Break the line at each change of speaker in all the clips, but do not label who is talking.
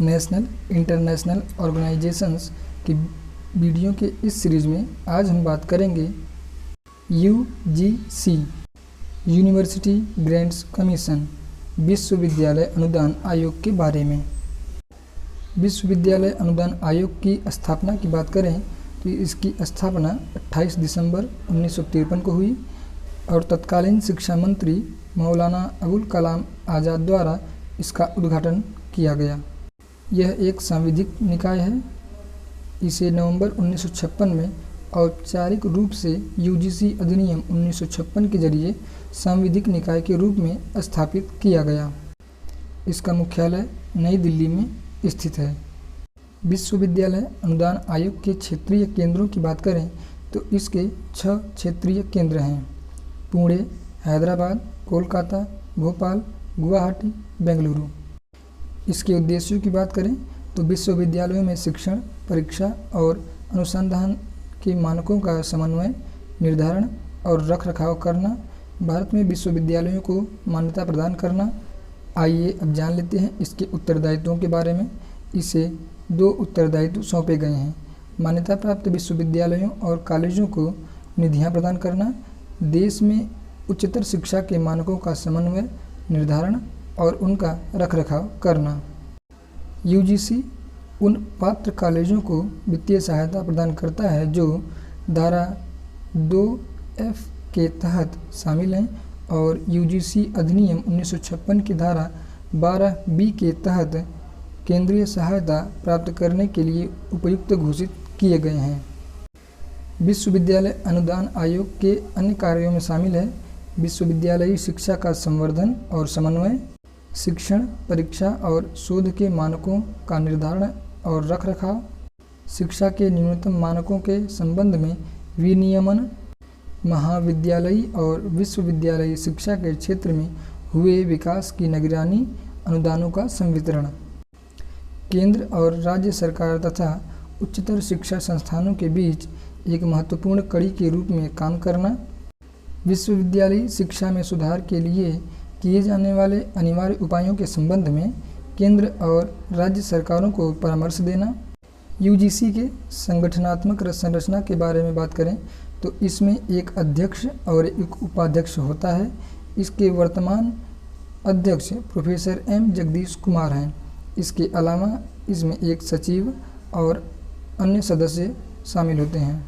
National international organisations की video के इस सीरीज़ में आज हम बात करेंगे यूजीसी यूनिवर्सिटी ग्रांट्स कमीशन विश्वविद्यालय अनुदान आयोग के बारे में। विश्वविद्यालय अनुदान आयोग की स्थापना की बात करें तो इसकी स्थापना 28 दिसंबर 1953 को हुई और तत्कालीन शिक्षा मंत्री मौलाना अबुल कलाम आज़ाद द्वारा इसका उद्घाटन किया गया। यह एक सांविधिक निकाय है। इसे नवंबर 1956 में औपचारिक रूप से यूजीसी अधिनियम 1956 के जरिए सांविधिक निकाय के रूप में स्थापित किया गया। इसका मुख्यालय नई दिल्ली में स्थित है। विश्वविद्यालय अनुदान आयोग के क्षेत्रीय केंद्रों की बात करें तो इसके 6 क्षेत्रीय केंद्र हैं: पुणे, हैदराबाद, कोलकाता, भोपाल, गुवाहाटी, बेंगलुरु। इसके उद्देश्यों की बात करें तो विश्वविद्यालयों में शिक्षण, परीक्षा और अनुसंधान के मानकों का समन्वय, निर्धारण और रखरखाव करना, भारत में विश्वविद्यालयों को मान्यता प्रदान करना। आइए अब जान लेते हैं इसके उत्तरदायित्वों के बारे में। इसे 2 उत्तरदायित्व सौंपे गए हैं: मान्यता प्राप्त विश्वविद्यालयों और कॉलेजों को निधियां प्रदान करना, देश में उच्चतर शिक्षा के मानकों का समन्वय, निर्धारण और उनका रखरखाव करना। यूजीसी उन पात्र कॉलेजों को वित्तीय सहायता प्रदान करता है जो धारा 2F के तहत शामिल हैं और यूजीसी अधिनियम 1956 की धारा 12B के तहत केंद्रीय सहायता प्राप्त करने के लिए उपयुक्त घोषित किए गए हैं। विश्वविद्यालय अनुदान आयोग के अन्य कार्यों में शामिल है विश्वविद्यालयी शिक्षा का संवर्धन और समन्वय, शिक्षण, परीक्षा और शोध के मानकों का निर्धारण और रखरखाव, शिक्षा के न्यूनतम मानकों के संबंध में विनियमन, महाविद्यालयी और विश्वविद्यालयी शिक्षा के क्षेत्र में हुए विकास की निगरानी, अनुदानों का संवितरण। केंद्र और राज्य सरकार तथा उच्चतर शिक्षा संस्थानों के बीच एक महत्वपूर्ण कड़ी के रूप में काम करना, विश्वविद्यालयी शिक्षा में सुधार के लिए किए जाने वाले अनिवार्य उपायों के संबंध में केंद्र और राज्य सरकारों को परामर्श देना। यूजीसी के संगठनात्मक संरचना के बारे में बात करें तो इसमें एक अध्यक्ष और एक उपाध्यक्ष होता है। इसके वर्तमान अध्यक्ष प्रोफेसर एम जगदीश कुमार हैं। इसके अलावा इसमें एक सचिव और अन्य सदस्य शामिल होते हैं।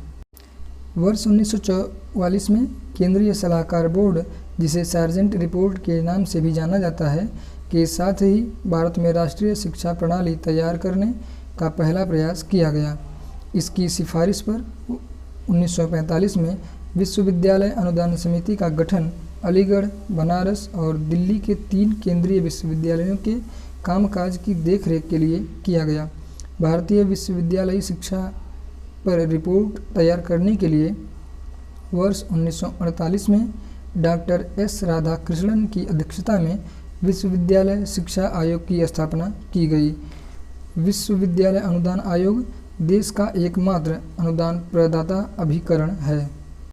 वर्ष 1944 में केंद्रीय सलाहकार बोर्ड, जिसे सार्जेंट रिपोर्ट के नाम से भी जाना जाता है, के साथ ही भारत में राष्ट्रीय शिक्षा प्रणाली तैयार करने का पहला प्रयास किया गया। इसकी सिफारिश पर 1945 में विश्वविद्यालय अनुदान समिति का गठन अलीगढ़, बनारस और दिल्ली के 3 केंद्रीय विश्वविद्यालयों के कामकाज की देखरेख के लिए किया गया। भारतीय विश्वविद्यालयी शिक्षा पर रिपोर्ट तैयार करने के लिए वर्ष 1948 में डॉक्टर एस राधाकृष्णन की अध्यक्षता में विश्वविद्यालय शिक्षा आयोग की स्थापना की गई। विश्वविद्यालय अनुदान आयोग देश का एकमात्र अनुदान प्रदाता अभिकरण है।